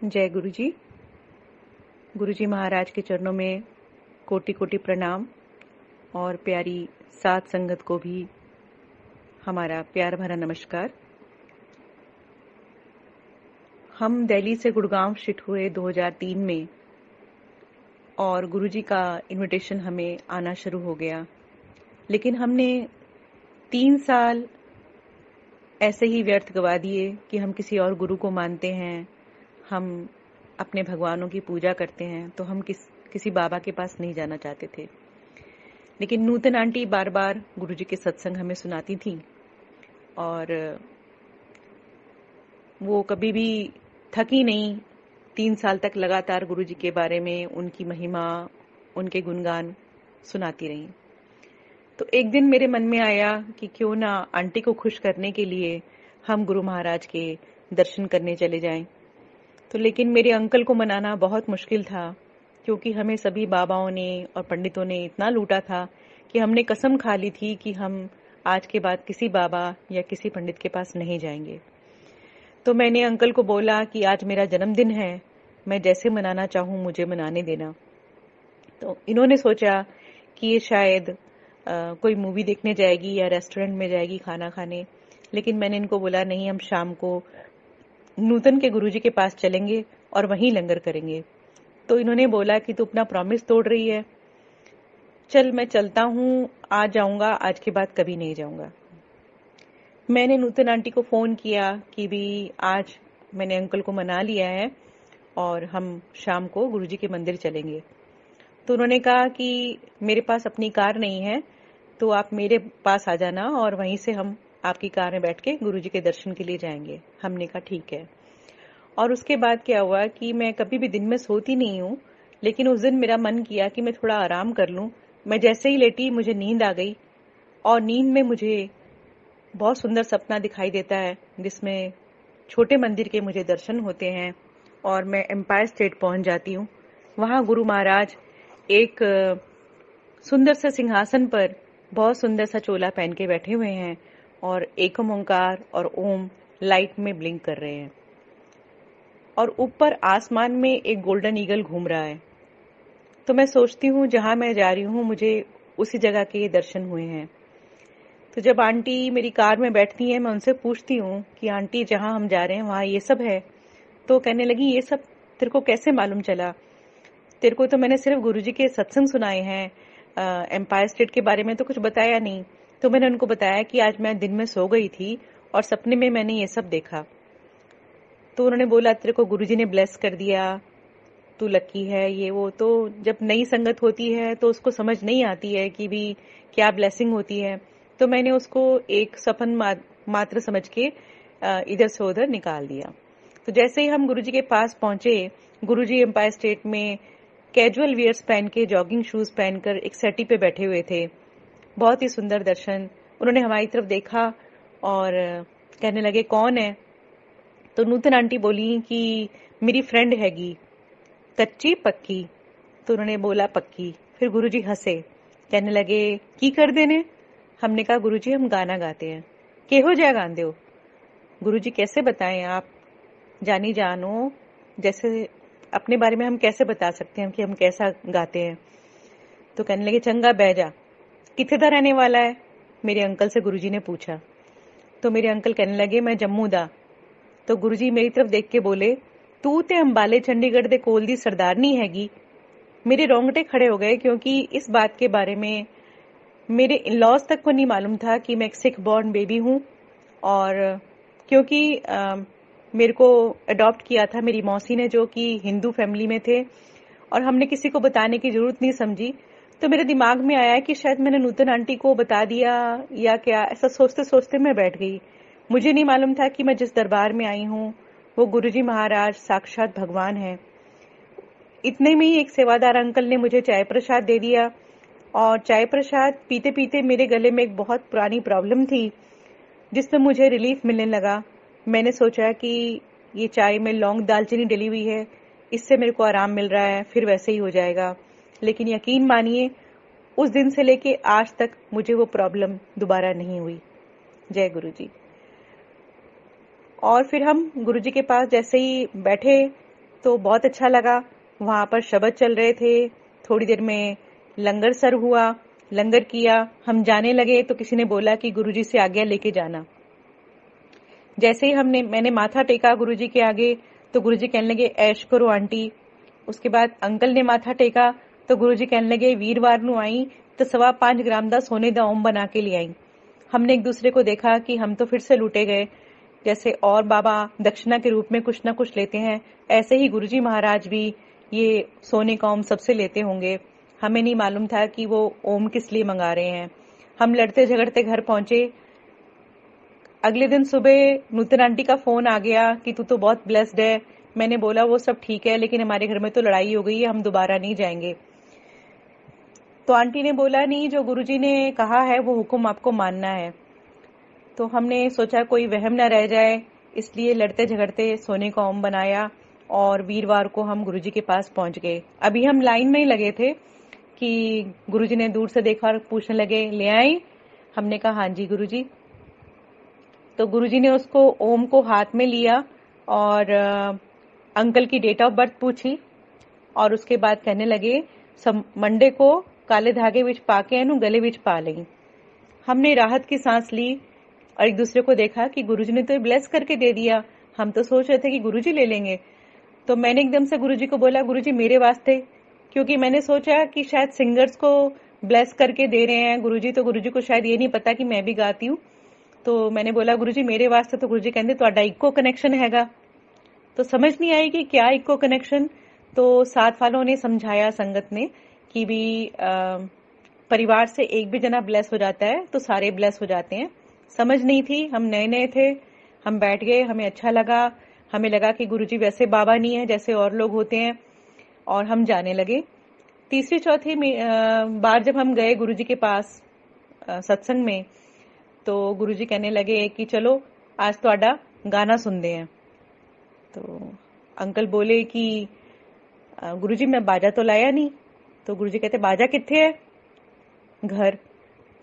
जय गुरु जी। गुरु जी महाराज के चरणों में कोटि कोटि प्रणाम और प्यारी साथ संगत को भी हमारा प्यार भरा नमस्कार। हम दिल्ली से गुड़गांव शिफ्ट हुए 2003 में और गुरु जी का इनविटेशन हमें आना शुरू हो गया, लेकिन हमने 3 साल ऐसे ही व्यर्थ गवा दिए कि हम किसी और गुरु को मानते हैं, हम अपने भगवानों की पूजा करते हैं, तो हम किसी बाबा के पास नहीं जाना चाहते थे। लेकिन नूतन आंटी बार बार गुरु जी के सत्संग हमें सुनाती थी और वो कभी भी थकी नहीं। 3 साल तक लगातार गुरु जी के बारे में, उनकी महिमा, उनके गुणगान सुनाती रही। तो एक दिन मेरे मन में आया कि क्यों ना आंटी को खुश करने के लिए हम गुरु महाराज के दर्शन करने चले जाएं। तो लेकिन मेरे अंकल को मनाना बहुत मुश्किल था, क्योंकि हमें सभी बाबाओं ने और पंडितों ने इतना लूटा था कि हमने कसम खा ली थी कि हम आज के बाद किसी बाबा या किसी पंडित के पास नहीं जाएंगे। तो मैंने अंकल को बोला कि आज मेरा जन्मदिन है, मैं जैसे मनाना चाहूँ मुझे मनाने देना। तो इन्होंने सोचा कि ये शायद कोई मूवी देखने जाएगी या रेस्टोरेंट में जाएगी खाना खाने, लेकिन मैंने इनको बोला नहीं, हम शाम को नूतन के गुरुजी के पास चलेंगे और वहीं लंगर करेंगे। तो इन्होंने बोला कि तू अपना प्रॉमिस तोड़ रही है, चल मैं चलता हूँ, आज जाऊंगा, आज के बाद कभी नहीं जाऊंगा। मैंने नूतन आंटी को फोन किया कि भी आज मैंने अंकल को मना लिया है और हम शाम को गुरुजी के मंदिर चलेंगे। तो उन्होंने कहा कि मेरे पास अपनी कार नहीं है, तो आप मेरे पास आ जाना और वहीं से हम आपकी कार में बैठ के गुरुजी के दर्शन के लिए जाएंगे। हमने कहा ठीक है। और उसके बाद क्या हुआ कि मैं कभी भी दिन में सोती नहीं हूँ, लेकिन उस दिन मेरा मन किया कि मैं थोड़ा आराम कर लूं। मैं जैसे ही लेटी मुझे नींद आ गई और नींद में मुझे बहुत सुंदर सपना दिखाई देता है, जिसमें छोटे मंदिर के मुझे दर्शन होते हैं और मैं एम्पायर स्टेट पहुंच जाती हूँ। वहां गुरु महाराज एक सुंदर सा सिंहासन पर बहुत सुंदर सा चोला पहन के बैठे हुए हैं और एकम ओंकार और ओम लाइट में ब्लिंक कर रहे हैं और ऊपर आसमान में एक गोल्डन ईगल घूम रहा है। तो मैं सोचती हूँ जहां मैं जा रही हूँ मुझे उसी जगह के दर्शन हुए हैं। तो जब आंटी मेरी कार में बैठती है, मैं उनसे पूछती हूँ कि आंटी जहां हम जा रहे हैं वहां ये सब है? तो कहने लगी ये सब तेरे को कैसे मालूम चला? तेरे को तो मैंने सिर्फ गुरुजी के सत्संग सुनाए हैं, एम्पायर स्टेट के बारे में तो कुछ बताया नहीं। तो मैंने उनको बताया कि आज मैं दिन में सो गई थी और सपने में मैंने ये सब देखा। तो उन्होंने बोला तेरे को गुरुजी ने ब्लेस कर दिया, तू लकी है, ये वो। तो जब नई संगत होती है तो उसको समझ नहीं आती है कि भी क्या ब्लेसिंग होती है। तो मैंने उसको एक सपन मात्र समझ के इधर से उधर निकाल दिया। तो जैसे ही हम गुरुजी के पास पहुंचे, गुरुजी एम्पायर स्टेट में कैजुअल वियर्स पहन के, जॉगिंग शूज पहनकर एक सेटी पे बैठे हुए थे। बहुत ही सुंदर दर्शन। उन्होंने हमारी तरफ देखा और कहने लगे कौन है? तो नूतन आंटी बोली कि मेरी फ्रेंड हैगी, कच्ची पक्की। तो उन्होंने बोला पक्की। फिर गुरुजी हंसे, कहने लगे की कर देने? हमने कहा गुरुजी हम गाना गाते हैं। केहो जा गांदे हो? गुरुजी कैसे बताएं, आप जानी जानो, जैसे अपने बारे में हम कैसे बता सकते हैं कि हम कैसा गाते हैं? तो कहने लगे चंगा बह जा। किथे दा रहने वाला है? मेरे अंकल से गुरुजी ने पूछा। तो मेरे अंकल कहने लगे मैं जम्मू दा। तो गुरुजी मेरी तरफ देख के बोले तू ते अंबाले चंडीगढ़ दे कोल दी सरदारनी हैगी। मेरे रोंगटे खड़े हो गए, क्योंकि इस बात के बारे में मेरे इन-लॉज तक को नहीं मालूम था कि मैं एक सिख बॉर्न बेबी हूँ। और क्योंकि मेरे को अडॉप्ट किया था मेरी मौसी ने, जो कि हिंदू फैमिली में थे, और हमने किसी को बताने की जरूरत नहीं समझी। तो मेरे दिमाग में आया कि शायद मैंने नूतन आंटी को बता दिया या क्या, ऐसा सोचते सोचते मैं बैठ गई। मुझे नहीं मालूम था कि मैं जिस दरबार में आई हूँ वो गुरुजी महाराज साक्षात भगवान है। इतने में ही एक सेवादार अंकल ने मुझे चाय प्रसाद दे दिया और चाय प्रसाद पीते पीते मेरे गले में एक बहुत पुरानी प्रॉब्लम थी, जिसमें मुझे रिलीफ मिलने लगा। मैंने सोचा कि ये चाय में लौंग दालचीनी डली हुई है, इससे मेरे को आराम मिल रहा है, फिर वैसे ही हो जाएगा। लेकिन यकीन मानिए उस दिन से लेके आज तक मुझे वो प्रॉब्लम दोबारा नहीं हुई। जय गुरु जी। और फिर हम गुरुजी के पास जैसे ही बैठे तो बहुत अच्छा लगा। वहां पर शबद चल रहे थे, थोड़ी देर में लंगर सर्व हुआ, लंगर किया, हम जाने लगे तो किसी ने बोला कि गुरुजी से आज्ञा लेके जाना। जैसे ही मैंने माथा टेका गुरुजी के आगे तो गुरुजी कहने लगे ऐश करो आंटी। उसके बाद अंकल ने माथा टेका तो गुरुजी कहने लगे वीरवार नू आई तो 5.25 ग्राम दा सोने दा ओम बना के ले आई। हमने एक दूसरे को देखा कि हम तो फिर से लूटे गए। जैसे और बाबा दक्षिणा के रूप में कुछ ना कुछ लेते हैं, ऐसे ही गुरुजी महाराज भी ये सोने का ओम सबसे लेते होंगे। हमें नहीं मालूम था कि वो ओम किस लिए मंगा रहे हैं। हम लड़ते झगड़ते घर पहुंचे। अगले दिन सुबह नूतन आंटी का फोन आ गया कि तू तो बहुत ब्लेस्ड है। मैंने बोला वो सब ठीक है, लेकिन हमारे घर में तो लड़ाई हो गई है, हम दोबारा नहीं जाएंगे। तो आंटी ने बोला नहीं, जो गुरुजी ने कहा है वो हुक्म आपको मानना है। तो हमने सोचा कोई वहम न रह जाए, इसलिए लड़ते झगड़ते सोने का ओम बनाया और वीरवार को हम गुरुजी के पास पहुंच गए। अभी हम लाइन में ही लगे थे कि गुरुजी ने दूर से देखा और पूछने लगे ले आई। हमने कहा हाँ जी गुरुजी। तो गुरुजी ने उसको ओम को हाथ में लिया और अंकल की डेट ऑफ बर्थ पूछी और उसके बाद कहने लगे मंडे को काले धागे विच पाके एनु गले विच पा लई। हमने राहत की सांस ली और एक दूसरे को देखा कि गुरुजी ने तो ब्लेस करके दे दिया। हम तो सोच रहे थे कि गुरुजी ले लेंगे। तो मैंने एकदम से गुरुजी को बोला गुरुजी मेरे वास्ते, क्योंकि मैंने सोचा कि शायद सिंगर्स को ब्लेस करके दे रहे हैं गुरुजी, तो गुरुजी को शायद ये नहीं पता कि मैं भी गाती हूँ। तो मैंने बोला गुरुजी मेरे वास्ते। तो गुरुजी कहते तुहाडा इको कनेक्शन हैगा। तो समझ नहीं आई कि क्या इको कनेक्शन। तो साथ वालों ने समझाया संगत ने कि भी परिवार से एक भी जना ब्लेस हो जाता है तो सारे ब्लेस हो जाते हैं। समझ नहीं थी, हम नए नए थे। हम बैठ गए, हमें अच्छा लगा। हमें लगा कि गुरुजी वैसे बाबा नहीं है जैसे और लोग होते हैं, और हम जाने लगे। तीसरी चौथी बार जब हम गए गुरुजी के पास सत्संग में, तो गुरुजी कहने लगे कि चलो आज तुहाडा गाना सुनते हैं। तो अंकल बोले कि गुरुजी मैं बाजा तो लाया नहीं। तो गुरुजी कहते बाजा कित्थे है? घर।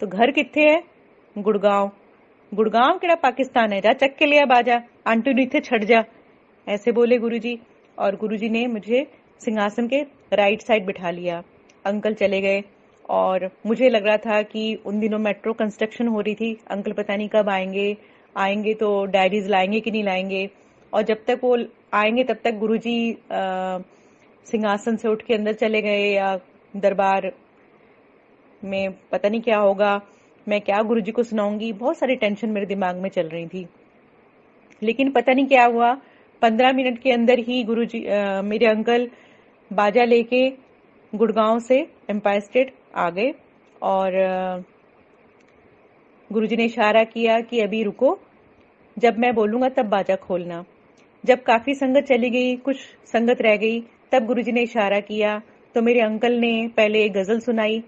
तो घर कित्थे है? गुड़गांव। गुड़गांव केड़ा पाकिस्तान है? जा चक के लिया बाजा, आंटी नु इत्थे छड़ जा। ऐसे बोले गुरुजी। और गुरुजी ने मुझे सिंहासन के राइट साइड बिठा लिया। अंकल चले गए और मुझे लग रहा था कि उन दिनों मेट्रो कंस्ट्रक्शन हो रही थी। अंकल पता नहीं कब आएंगे तो डायरीज लाएंगे कि नहीं लाएंगे। और जब तक वो आएंगे तब तक गुरुजी सिंहासन से उठ के अंदर चले गए या दरबार में पता नहीं क्या होगा। मैं क्या गुरुजी को सुनाऊंगी, बहुत सारी टेंशन मेरे दिमाग में चल रही थी। लेकिन पता नहीं क्या हुआ, 15 मिनट के अंदर ही गुरुजी मेरे अंकल बाजा लेके गुड़गांव से एम्पायर स्टेट आ गए और गुरुजी ने इशारा किया कि अभी रुको, जब मैं बोलूंगा तब बाजा खोलना। जब काफी संगत चली गई, कुछ संगत रह गई, तब गुरुजी ने इशारा किया तो मेरे अंकल ने पहले एक गजल सुनाई।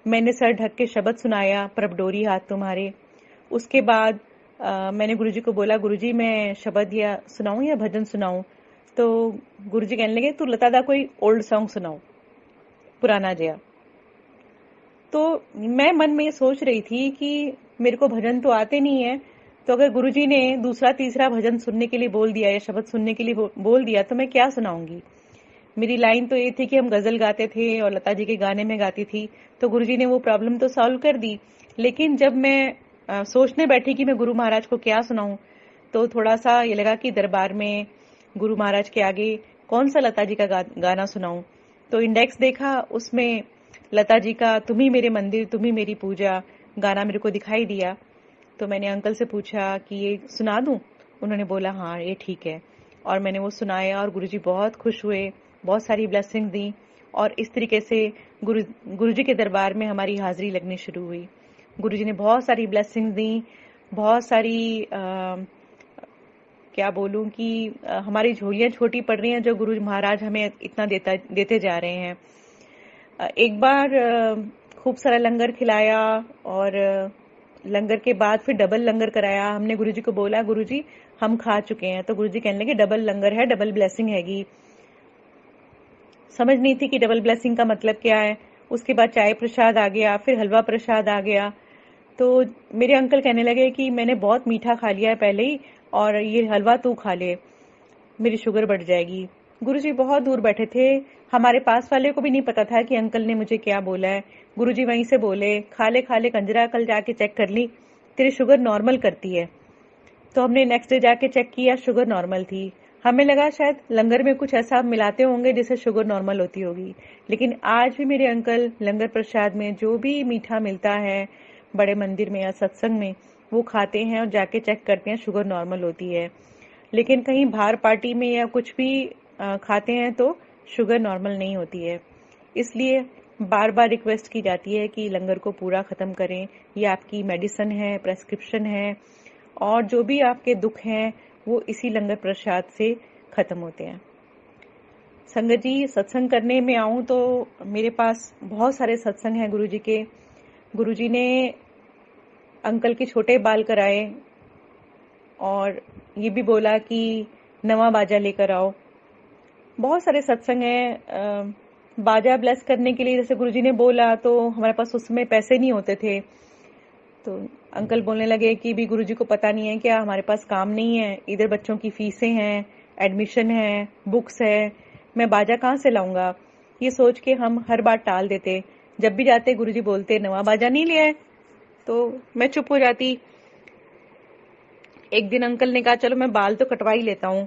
मैंने सर ढक के शब्द सुनाया, प्रभ डोरी हाथ तुम्हारे। उसके बाद मैंने गुरुजी को बोला गुरुजी मैं शब्द या सुनाऊं या भजन सुनाऊं। तो गुरुजी कहने लगे तू लता दा कोई ओल्ड सॉन्ग सुनाओ, पुराना जया। तो मैं मन में सोच रही थी कि मेरे को भजन तो आते नहीं है, तो अगर गुरुजी ने दूसरा तीसरा भजन सुनने के लिए बोल दिया या शब्द सुनने के लिए बोल दिया तो मैं क्या सुनाऊंगी। मेरी लाइन तो ये थी कि हम गजल गाते थे और लता जी के गाने में गाती थी, तो गुरुजी ने वो प्रॉब्लम तो सॉल्व कर दी। लेकिन जब मैं सोचने बैठी कि मैं गुरु महाराज को क्या सुनाऊं, तो थोड़ा सा ये लगा कि दरबार में गुरु महाराज के आगे कौन सा लता जी का गाना सुनाऊं। तो इंडेक्स देखा, उसमें लता जी का तुम ही मेरे मंदिर तुम ही मेरी पूजा गाना मेरे को दिखाई दिया। तो मैंने अंकल से पूछा कि ये सुना दूं। उन्होंने बोला हाँ ये ठीक है, और मैंने वो सुनाया और गुरुजी बहुत खुश हुए, बहुत सारी ब्लेसिंग दी। और इस तरीके से गुरुजी के दरबार में हमारी हाजिरी लगनी शुरू हुई। गुरुजी ने बहुत सारी ब्लेसिंग दी, बहुत सारी क्या बोलूं कि हमारी झोलियां छोटी पड़ रही हैं जो गुरु महाराज हमें इतना देते जा रहे हैं। एक बार खूब सारा लंगर खिलाया और लंगर के बाद फिर डबल लंगर कराया। हमने गुरुजी को बोला गुरुजी हम खा चुके हैं, तो गुरुजी कहने लगे डबल लंगर है, डबल ब्लेसिंग हैगी। समझ नहीं थी कि डबल ब्लेसिंग का मतलब क्या है। उसके बाद चाय प्रसाद आ गया, फिर हलवा प्रसाद आ गया। तो मेरे अंकल कहने लगे कि मैंने बहुत मीठा खा लिया है पहले ही, और ये हलवा तू खा ले, मेरी शुगर बढ़ जाएगी। गुरुजी बहुत दूर बैठे थे, हमारे पास वाले को भी नहीं पता था कि अंकल ने मुझे क्या बोला है। गुरुजी वहीं से बोले, खा ले कंजरा, कल जाके चेक कर ली, तेरी शुगर नॉर्मल करती है। तो हमने नेक्स्ट डे जाके चेक किया, शुगर नॉर्मल थी। हमें लगा शायद लंगर में कुछ ऐसा मिलाते होंगे जिससे शुगर नॉर्मल होती होगी, लेकिन आज भी मेरे अंकल लंगर प्रसाद में जो भी मीठा मिलता है बड़े मंदिर में या सत्संग में, वो खाते हैं और जाके चेक करते हैं, शुगर नॉर्मल होती है। लेकिन कहीं बाहर पार्टी में या कुछ भी खाते हैं तो शुगर नॉर्मल नहीं होती है। इसलिए बार बार रिक्वेस्ट की जाती है कि लंगर को पूरा खत्म करें। ये आपकी मेडिसिन है, प्रेस्क्रिप्शन है, और जो भी आपके दुख हैं वो इसी लंगर प्रसाद से खत्म होते हैं। संगत जी, सत्संग करने में आऊं तो मेरे पास बहुत सारे सत्संग हैं गुरुजी के। गुरुजी ने अंकल के छोटे बाल कराए और ये भी बोला कि नवा बाजा लेकर आओ। बहुत सारे सत्संग हैं। बाजा ब्लेस करने के लिए जैसे गुरुजी ने बोला तो हमारे पास उस समय पैसे नहीं होते थे, तो अंकल बोलने लगे कि भी गुरुजी को पता नहीं है क्या, हमारे पास काम नहीं है, इधर बच्चों की फीसें हैं, एडमिशन है, बुक्स है, मैं बाजा कहाँ से लाऊंगा। ये सोच के हम हर बार टाल देते। जब भी जाते गुरुजी बोलते नवा बाजा नहीं लिया है, तो मैं चुप हो जाती। एक दिन अंकल ने कहा चलो मैं बाल तो कटवा ही लेता हूँ।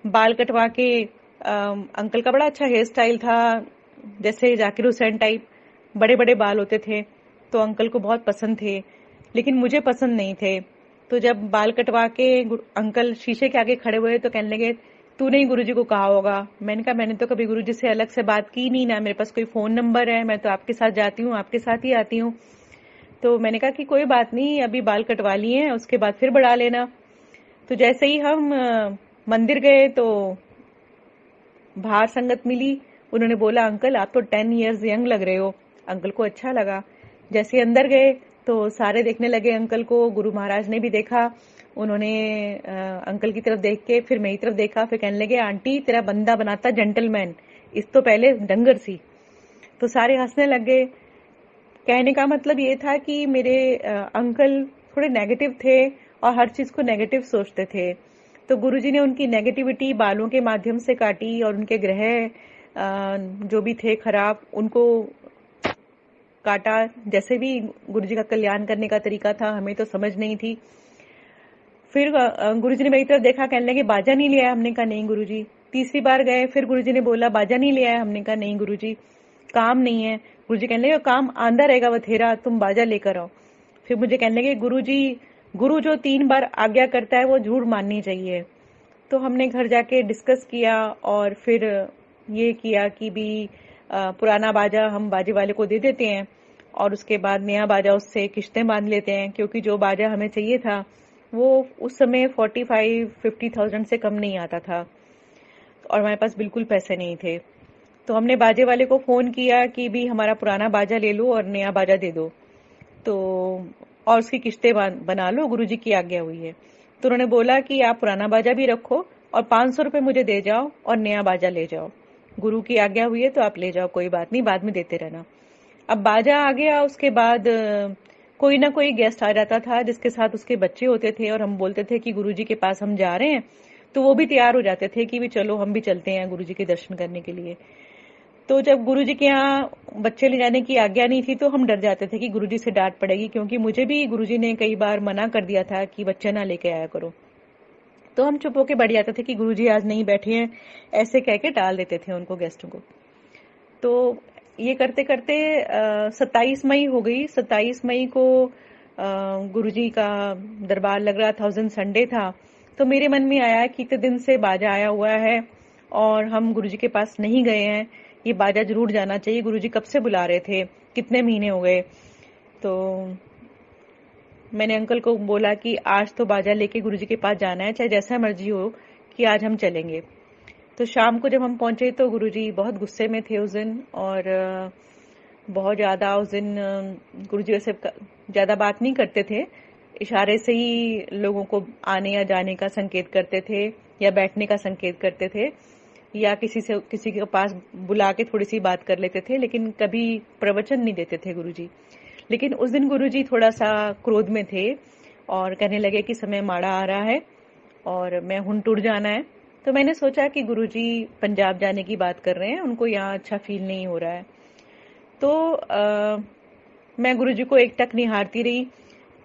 बाल कटवा के अंकल का बड़ा अच्छा हेयर स्टाइल था, जैसे जाकिर हुसैन टाइप, बड़े बड़े बाल होते थे, तो अंकल को बहुत पसंद थे, लेकिन मुझे पसंद नहीं थे। तो जब बाल कटवा के अंकल शीशे के आगे खड़े हुए तो कहने लगे तूने ही गुरुजी को कहा होगा। मैंने कहा मैंने तो कभी गुरुजी से अलग से बात की नहीं, ना मेरे पास कोई फोन नंबर है, मैं तो आपके साथ जाती हूँ, आपके साथ ही आती हूँ। तो मैंने कहा कि कोई बात नहीं, अभी बाल कटवा लिए हैं, उसके बाद फिर बढ़ा लेना। तो जैसे ही हम मंदिर गए तो बाहर संगत मिली, उन्होंने बोला अंकल आप तो 10 इयर्स यंग लग रहे हो। अंकल को अच्छा लगा। जैसे अंदर गए तो सारे देखने लगे अंकल को, गुरु महाराज ने भी देखा। उन्होंने अंकल की तरफ देख के फिर मेरी तरफ देखा, फिर कहने लगे आंटी तेरा बंदा बनाता जेंटलमैन, इस तो पहले डंगर सी। तो सारे हंसने लग गए। कहने का मतलब ये था कि मेरे अंकल थोड़े नेगेटिव थे और हर चीज को नेगेटिव सोचते थे। तो गुरुजी ने उनकी नेगेटिविटी बालों के माध्यम से काटी और उनके ग्रह जो भी थे खराब उनको काटा। जैसे भी गुरुजी का कल्याण करने का तरीका था हमें तो समझ नहीं थी। फिर गुरुजी ने मेरी तरफ देखा, कहने लगे बाजा नहीं लिया है। हमने कहा नहीं गुरुजी। तीसरी बार गए, फिर गुरुजी ने बोला बाजा नहीं लिया है। हमने कहा नहीं गुरुजी, काम नहीं है। गुरुजी कहने लगे काम आंधा रहेगा बथेरा, तुम बाजा लेकर आओ। फिर मुझे कहने लगे गुरुजी, गुरु जो 3 बार आज्ञा करता है वो झूठ माननी चाहिए। तो हमने घर जाके डिस्कस किया और फिर ये किया कि भी पुराना बाजा हम बाजे वाले को दे देते हैं और उसके बाद नया बाजा उससे किश्तें बांध लेते हैं, क्योंकि जो बाजा हमें चाहिए था वो उस समय 45-50,000 से कम नहीं आता था और हमारे पास बिल्कुल पैसे नहीं थे। तो हमने बाजे वाले को फोन किया कि भी हमारा पुराना बाजा ले लो और नया बाजा दे दो, तो और उसकी किश्तें बना लो, गुरुजी की आज्ञा हुई है। तो उन्होंने बोला कि आप पुराना बाजा भी रखो और 500 रुपए मुझे दे जाओ और नया बाजा ले जाओ, गुरु की आज्ञा हुई है तो आप ले जाओ, कोई बात नहीं, बाद में देते रहना। अब बाजा आ गया, उसके बाद कोई ना कोई गेस्ट आ जाता था जिसके साथ उसके बच्चे होते थे और हम बोलते थे कि गुरुजी के पास हम जा रहे हैं, तो वो भी तैयार हो जाते थे कि भी चलो हम भी चलते हैं गुरुजी के दर्शन करने के लिए। तो जब गुरुजी के यहाँ बच्चे ले जाने की आज्ञा नहीं थी तो हम डर जाते थे कि गुरुजी से डांट पड़ेगी, क्योंकि मुझे भी गुरुजी ने कई बार मना कर दिया था कि बच्चे ना लेके आया करो। तो हम चुप होके बैठ जाते थे कि गुरुजी आज नहीं बैठे हैं, ऐसे कह के टाल देते थे उनको, गेस्टों को। तो ये करते करते 27 मई हो गई। 27 मई को गुरुजी का दरबार लग रहा था, उस दिन संडे था। तो मेरे मन में आया कि इतने दिन से बाजा आया हुआ है और हम गुरुजी के पास नहीं गए हैं, ये बाजा जरूर जाना चाहिए, गुरुजी कब से बुला रहे थे, कितने महीने हो गए। तो मैंने अंकल को बोला कि आज तो बाजा लेके गुरुजी के पास जाना है, चाहे जैसा मर्जी हो, कि आज हम चलेंगे। तो शाम को जब हम पहुंचे तो गुरुजी बहुत गुस्से में थे उस दिन, और बहुत ज्यादा उस दिन गुरुजी वैसे ज्यादा बात नहीं करते थे, इशारे से ही लोगों को आने या जाने का संकेत करते थे या बैठने का संकेत करते थे, या किसी के पास बुला के थोड़ी सी बात कर लेते थे, लेकिन कभी प्रवचन नहीं देते थे गुरुजी। लेकिन उस दिन गुरुजी थोड़ा सा क्रोध में थे और कहने लगे कि समय माड़ा आ रहा है और मैं हुन टूट जाना है। तो मैंने सोचा कि गुरुजी पंजाब जाने की बात कर रहे हैं, उनको यहाँ अच्छा फील नहीं हो रहा है। तो मैं गुरुजी को एकटक निहारती रही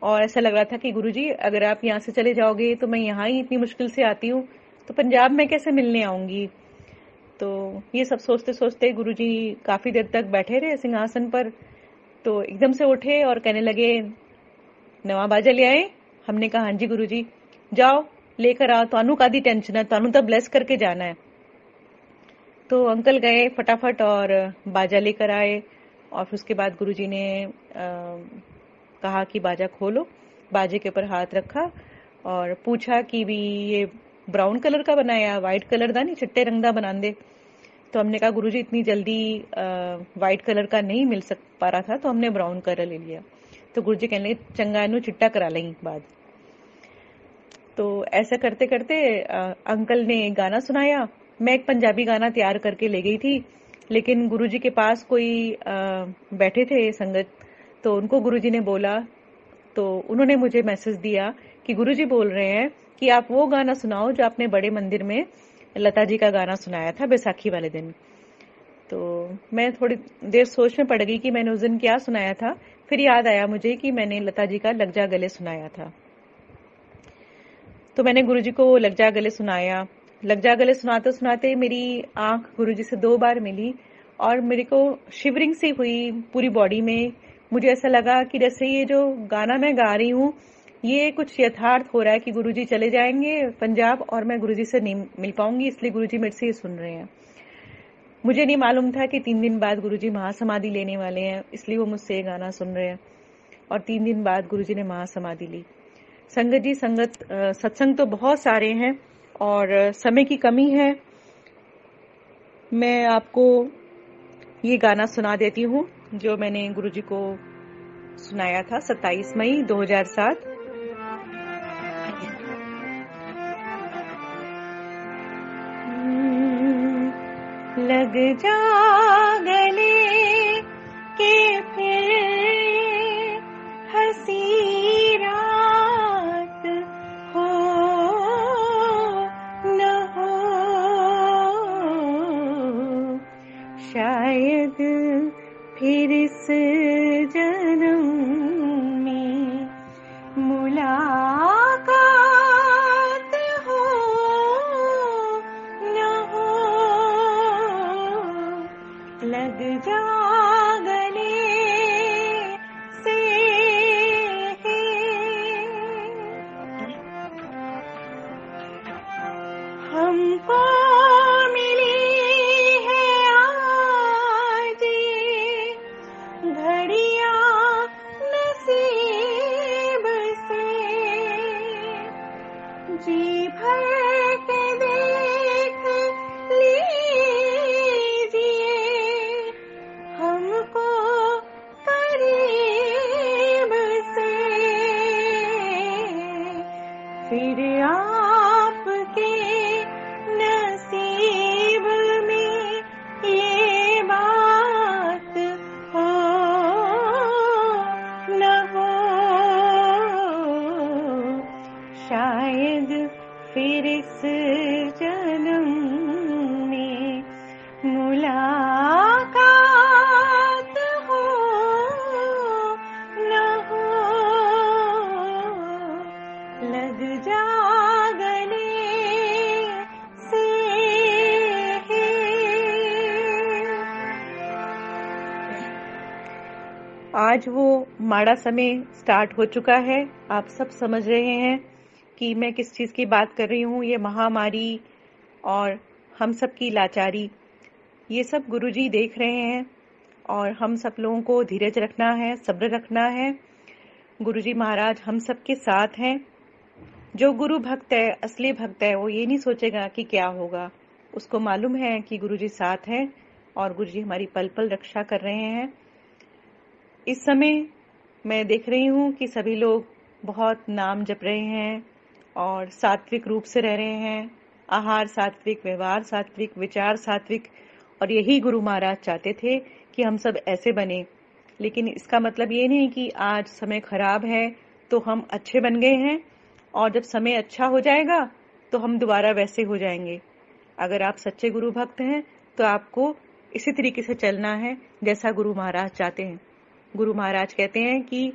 और ऐसा लग रहा था कि गुरुजी अगर आप यहाँ से चले जाओगे तो मैं यहाँ ही इतनी मुश्किल से आती हूँ, तो पंजाब में कैसे मिलने आऊंगी। तो ये सब सोचते सोचते गुरुजी काफी देर तक बैठे रहे सिंहासन पर। तो एकदम से उठे और कहने लगे, नवा बाजा ले आए। हमने कहा हाँ जी गुरुजी, जाओ लेकर आओ, तानू कादी टेंशन है, तानू तो ब्लेस करके जाना है। तो अंकल गए फटाफट और बाजा लेकर आए और फिर उसके बाद गुरुजी ने कहा कि बाजा खोलो। बाजे के ऊपर हाथ रखा और पूछा कि भी ये ब्राउन कलर का बनाया, व्हाइट कलर दा नहीं, चिट्टे रंग दा बना दे। तो हमने कहा गुरुजी इतनी जल्दी व्हाइट कलर का नहीं मिल सक पा रहा था, तो हमने ब्राउन कलर ले लिया। तो गुरुजी कहने लगे चंगा इनू चिट्टा करा लेंगे बाद। तो ऐसा करते करते अंकल ने गाना सुनाया। मैं एक पंजाबी गाना तैयार करके ले गई थी, लेकिन गुरुजी के पास कोई बैठे थे संगत, तो उनको गुरुजी ने बोला, तो उन्होंने मुझे मैसेज दिया कि गुरुजी बोल रहे हैं कि आप वो गाना सुनाओ जो आपने बड़े मंदिर में लता जी का गाना सुनाया था बैसाखी वाले दिन। तो मैं थोड़ी देर सोच में पड़ गई कि मैंने उस दिन क्या सुनाया था। फिर याद आया मुझे कि मैंने लता जी का लग जा गले सुनाया था। तो मैंने गुरुजी को लग जा गले सुनाया। लग जा गले सुनाते सुनाते मेरी आंख गुरुजी से 2 बार मिली और मेरे को शिवरिंग सी हुई पूरी बॉडी में। मुझे ऐसा लगा कि जैसे ये जो गाना मैं गा रही हूँ ये कुछ यथार्थ हो रहा है कि गुरुजी चले जाएंगे पंजाब और मैं गुरुजी से नहीं मिल पाऊंगी, इसलिए गुरुजी मेरे से ये सुन रहे हैं। मुझे नहीं मालूम था कि 3 दिन बाद गुरुजी महासमाधि लेने वाले हैं, इसलिए वो मुझसे ये गाना सुन रहे हैं। और 3 दिन बाद गुरुजी ने महासमाधि ली। संगत जी, सत्संग तो बहुत सारे हैं और समय की कमी है। मैं आपको ये गाना सुना देती हूँ जो मैंने गुरुजी को सुनाया था 27 मई 2007। लग जा गले के फिर हंसी रात हो न हो, शायद फिर इस जन्म में मुलाकात हो न हो। लग जा गले से हमको मिली है आज घड़ियां नसीब से, जी भर के देख लीजिए हमको करीब से, फिर आपके नसीब में ये बात हो न हो, शायद फिर इस जन्म में मुलाकात हो न हो। लग जा गले से। आज वो माड़ा समय स्टार्ट हो चुका है। आप सब समझ रहे हैं कि मैं किस चीज की बात कर रही हूँ। ये महामारी और हम सब की लाचारी, ये सब गुरुजी देख रहे हैं और हम सब लोगों को धीरज रखना है, सब्र रखना है। गुरुजी महाराज हम सब के साथ हैं। जो गुरु भक्त है, असली भक्त है, वो ये नहीं सोचेगा कि क्या होगा। उसको मालूम है कि गुरुजी साथ हैं और गुरुजी हमारी पल पल रक्षा कर रहे हैं। इस समय मैं देख रही हूँ कि सभी लोग बहुत नाम जप रहे हैं और सात्विक रूप से रह रहे हैं। आहार सात्विक, व्यवहार सात्विक, विचार सात्विक, और यही गुरु महाराज चाहते थे कि हम सब ऐसे बने। लेकिन इसका मतलब ये नहीं कि आज समय खराब है तो हम अच्छे बन गए हैं और जब समय अच्छा हो जाएगा तो हम दोबारा वैसे हो जाएंगे। अगर आप सच्चे गुरु भक्त हैं तो आपको इसी तरीके से चलना है जैसा गुरु महाराज चाहते हैं। गुरु महाराज कहते हैं कि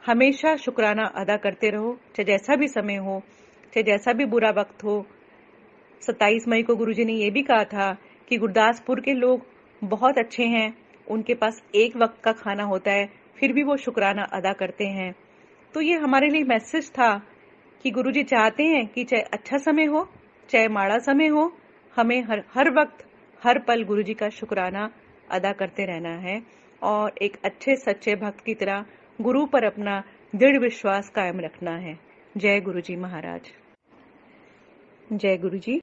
हमेशा शुक्राना अदा करते रहो, चाहे जैसा भी समय हो, चाहे जैसा भी बुरा वक्त हो। 27 मई को गुरुजी ने यह भी कहा था कि गुरदासपुर के लोग बहुत अच्छे हैं, उनके पास एक वक्त का खाना होता है, फिर भी वो शुक्राना अदा करते हैं। तो ये हमारे लिए मैसेज था कि गुरुजी चाहते हैं कि चाहे अच्छा समय हो, चाहे माड़ा समय हो, हमें हर वक्त, हर पल गुरुजी का शुक्राना अदा करते रहना है और एक अच्छे सच्चे भक्त की तरह गुरु पर अपना दृढ़ विश्वास कायम रखना है। जय गुरुजी महाराज। जय गुरुजी।